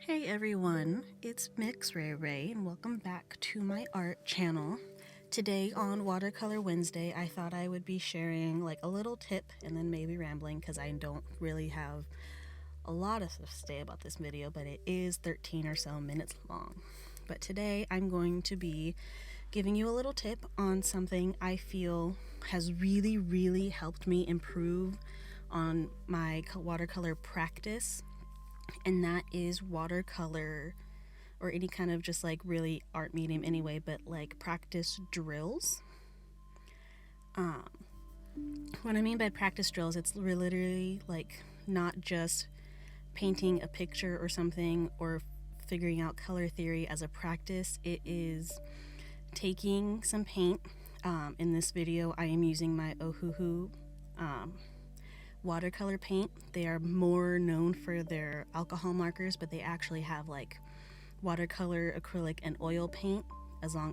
Hey everyone, it's MxRheyRhey and welcome back to my art channel. Today on Watercolor Wednesday, I thought I would be sharing like a little tip and then maybe rambling because I don't really have a lot of stuff to say about this video, but it is 13 or so minutes long. But today I'm going to be giving you a little tip on something I feel has really helped me improve on my watercolor practice, and that is watercolor, or any kind of just like really art medium anyway, but like practice drills. What I mean by practice drills, it's literally like not just painting a picture or something or figuring out color theory as a practice. It is taking some paint. In this video, I am using my Ohuhu watercolor paint. They are more known for their alcohol markers, but they actually have like watercolor, acrylic, and oil paint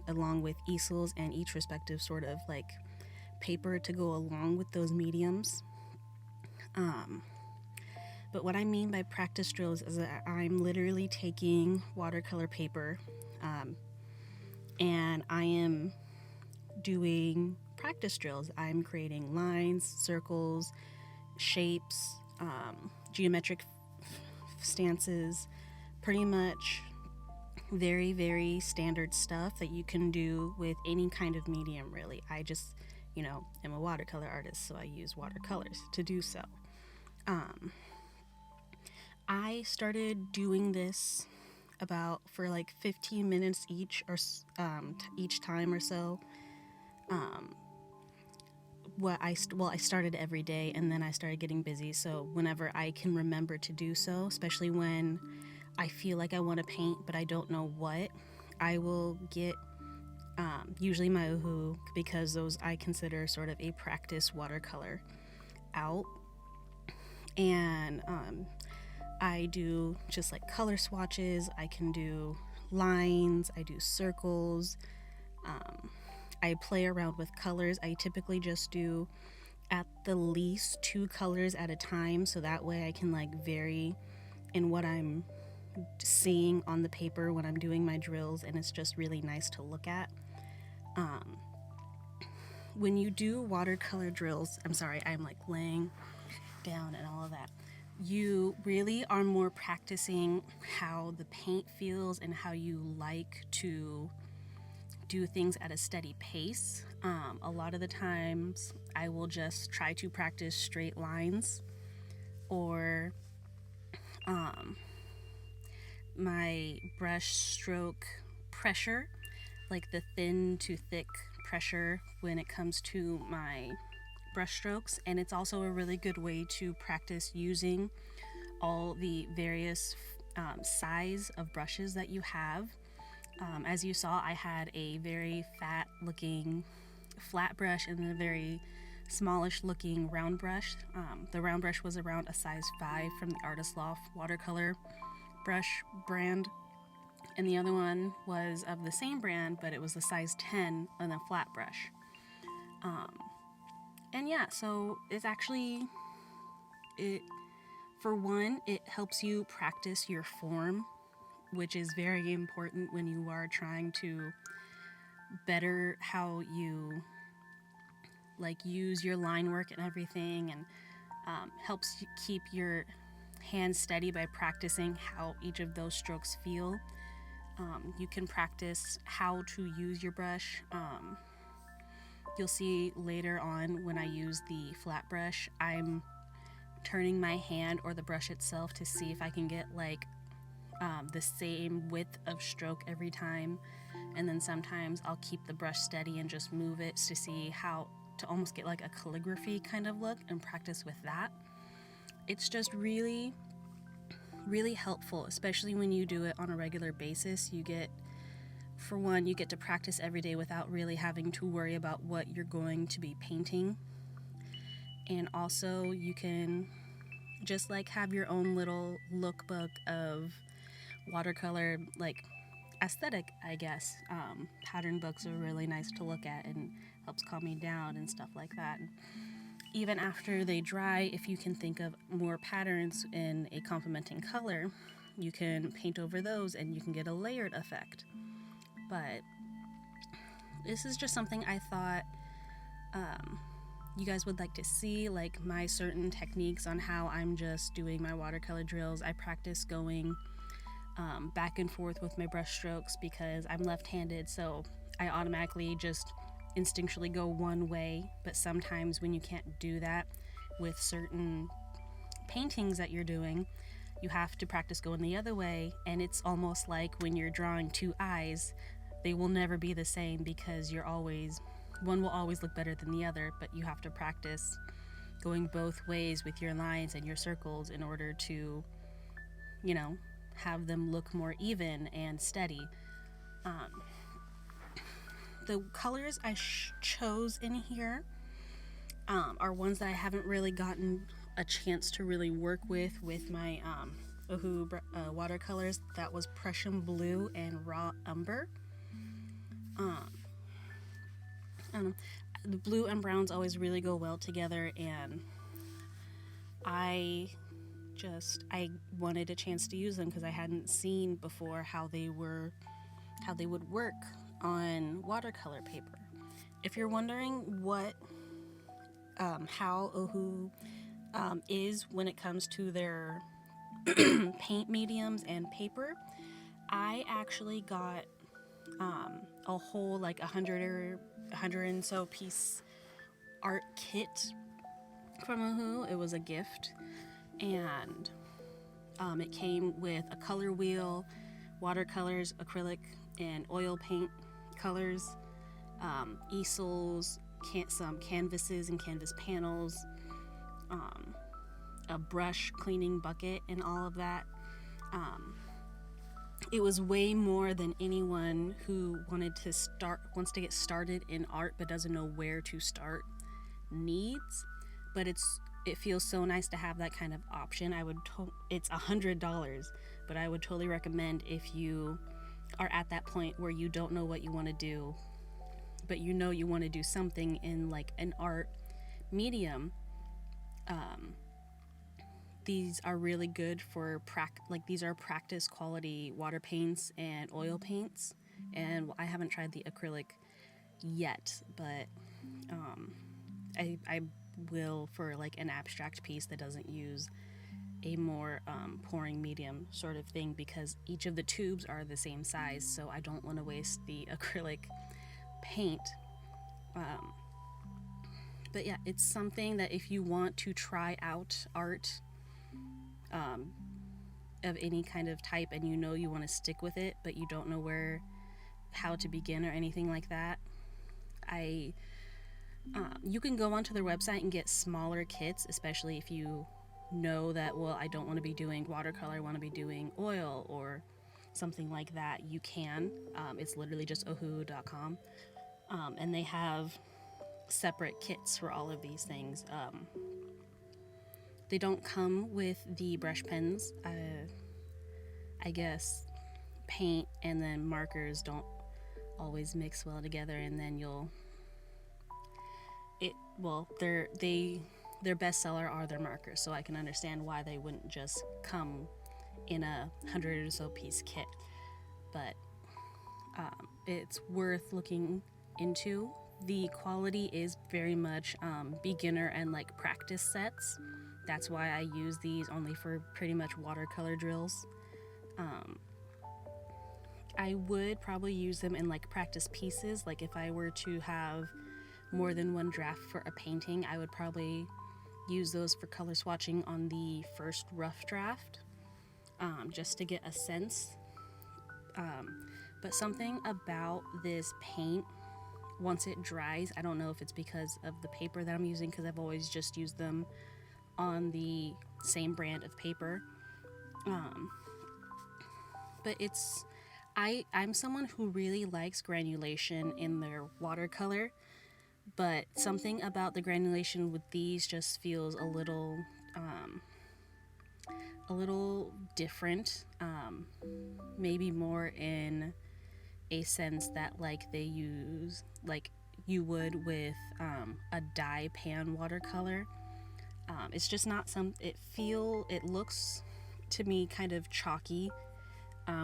along with easels and each respective sort of like paper to go along with those mediums. But what I mean by practice drills is that I'm literally taking watercolor paper and I am doing practice drills. I'm creating lines, circles, shapes, geometric stances, pretty much very standard stuff that you can do with any kind of medium, really. I just, am a watercolor artist, so I use watercolors to do so. I started doing this for like 15 minutes each time or so. I started every day, and then I started getting busy, so whenever I can remember to do so, especially when I feel like I want to paint but I don't know what, I will get usually my Ohu, because those I consider sort of a practice watercolor, out, and I do just like color swatches. I can do lines, I do circles, I play around with colors. I typically just do at the least 2 colors at a time, so that way I can like vary in what I'm seeing on the paper when I'm doing my drills, and it's just really nice to look at. When you do watercolor drills, I'm sorry, I'm like laying down and all of that, you really are more practicing how the paint feels and how you like to do things at a steady pace. A lot of the times I will just try to practice straight lines, or my brush stroke pressure, like the thin to thick pressure when it comes to my brush strokes. And it's also a really good way to practice using all the various size of brushes that you have. As you saw, I had a very fat looking flat brush and a very smallish looking round brush. The round brush was around a size 5 from the Artist Loft watercolor brush brand, and the other one was of the same brand, but it was a size 10 on a flat brush. And yeah, so it's actually, for one, it helps you practice your form, which is very important when you are trying to better how you like use your line work and everything, and helps you keep your hand steady by practicing how each of those strokes feel. You can practice how to use your brush. You'll see later on when I use the flat brush, I'm turning my hand or the brush itself to see if I can get like the same width of stroke every time, and then sometimes I'll keep the brush steady and just move it to see how to almost get like a calligraphy kind of look and practice with that. It's just really helpful, especially when you do it on a regular basis. You get to practice every day without really having to worry about what you're going to be painting, and also you can just like have your own little lookbook of watercolor like aesthetic, I guess. Pattern books are really nice to look at and helps calm me down and stuff like that. Even after they dry, if you can think of more patterns in a complementing color, you can paint over those and you can get a layered effect. But this is just something I thought you guys would like to see, like my certain techniques on how I'm just doing my watercolor drills. I practice going back and forth with my brush strokes because I'm left-handed, so I automatically just instinctually go one way. But sometimes when you can't do that with certain paintings that you're doing, you have to practice going the other way, and it's almost like when you're drawing two eyes, they will never be the same because one will always look better than the other, but you have to practice going both ways with your lines and your circles in order to, have them look more even and steady. The colors I chose in here are ones that I haven't really gotten a chance to really work with my watercolors. That was Prussian Blue and Raw Umber. The blue and browns always really go well together, and I wanted a chance to use them because I hadn't seen before how they would work on watercolor paper. If you're wondering how Ohu is when it comes to their paint mediums and paper, I actually got a whole 100 and so piece art kit from Ohu. It was a gift, and it came with a color wheel, watercolors, acrylic, and oil paint colors, easels, some canvases and canvas panels, a brush cleaning bucket, and all of that. It was way more than anyone who wants to get started in art but doesn't know where to start needs. But it feels so nice to have that kind of option. It's $100, but I would totally recommend if you are at that point where you don't know what you want to do, but you want to do something in an art medium. These are really good for these are practice quality water paints and oil paints, and I haven't tried the acrylic yet, but I will for an abstract piece that doesn't use a more pouring medium sort of thing, because each of the tubes are the same size, so I don't want to waste the acrylic paint. But yeah, it's something that if you want to try out art of any kind of type, and you want to stick with it, but you don't know how to begin or anything like that, you can go onto their website and get smaller kits, especially if you know that, well, I don't want to be doing watercolor, I want to be doing oil or something like that. You can. It's literally just ohu.com, and they have separate kits for all of these things. They don't come with the brush pens. I guess paint and then markers don't always mix well together, and then their bestseller are their markers, so I can understand why they wouldn't just come in a 100 or so piece kit. But it's worth looking into. The quality is very much beginner and practice sets. That's why I use these only for pretty much watercolor drills. I would probably use them in practice pieces. If I were to have more than one draft for a painting, I would probably use those for color swatching on the first rough draft, just to get a sense. But something about this paint, once it dries, I don't know if it's because of the paper that I'm using, because I've always just used them on the same brand of paper. But I'm someone who really likes granulation in their watercolor, but something about the granulation with these just feels a little different. Maybe more in a sense that they use you would with a dye pan watercolor. It's just not it looks to me kind of chalky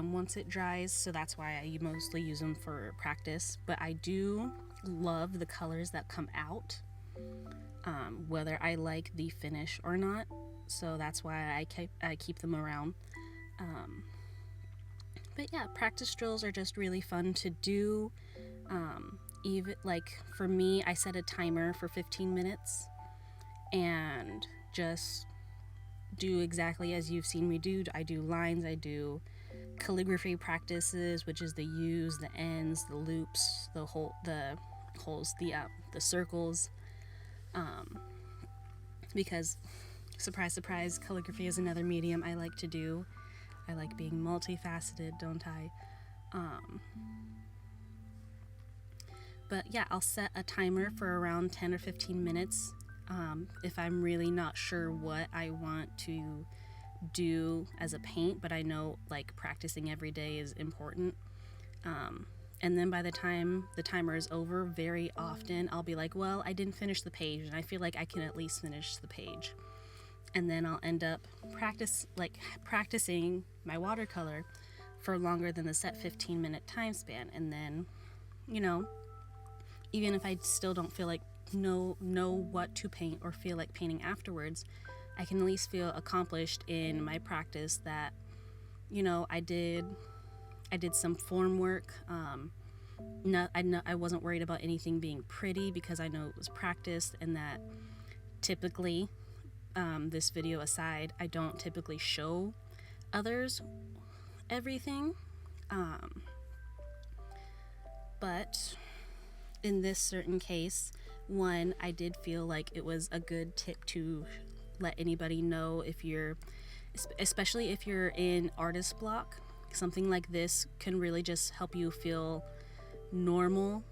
once it dries, so that's why I mostly use them for practice. But I do love the colors that come out, whether I like the finish or not, so that's why I keep them around. But yeah, practice drills are just really fun to do. Even like for me, I set a timer for 15 minutes and just do exactly as you've seen me do. I do lines, I do calligraphy practices, which is the U's, the N's, the loops, the holes, the circles. Because surprise, surprise, calligraphy is another medium I like to do. I like being multifaceted, don't I? But yeah, I'll set a timer for around 10 or 15 minutes if I'm really not sure what I want to do as a paint, but I know like practicing every day is important. And then by the time the timer is over, very often I'll be like, well, I didn't finish the page, and I feel like I can at least finish the page. And then I'll end up practicing my watercolor for longer than the set 15-minute time span. And then, you know, even if I still don't feel like know what to paint or feel like painting afterwards, I can at least feel accomplished in my practice that, you know, I did some form work. I wasn't worried about anything being pretty because I know it was practiced, and that typically, this video aside, I don't typically show others everything. But in this certain case, one, I did feel like it was a good tip to let anybody know especially if you're in artist block. Something like this can really just help you feel normal,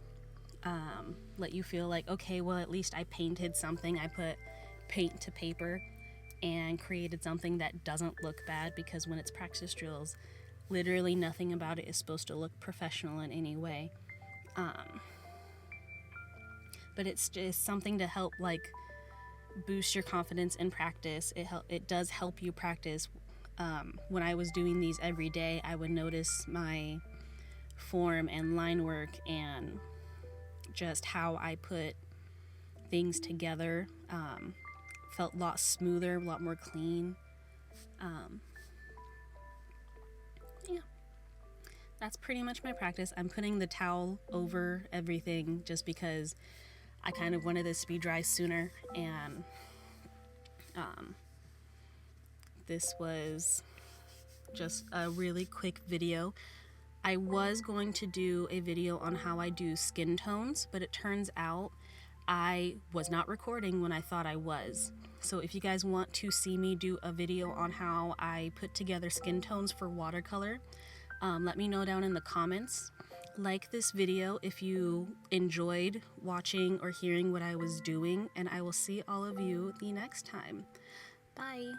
let you feel like, okay, well, at least I painted something. I put paint to paper and created something that doesn't look bad, because when it's practice drills, literally nothing about it is supposed to look professional in any way. But it's just something to help like boost your confidence in practice. It does help you practice. When I was doing these every day, I would notice my form and line work and just how I put things together. Felt a lot smoother, a lot more clean. Yeah, that's pretty much my practice. I'm putting the towel over everything just because I kind of wanted this to be dry sooner, and this was just a really quick video. I was going to do a video on how I do skin tones, but it turns out I was not recording when I thought I was. So if you guys want to see me do a video on how I put together skin tones for watercolor, let me know down in the comments. Like this video if you enjoyed watching or hearing what I was doing, and I will see all of you the next time. Bye.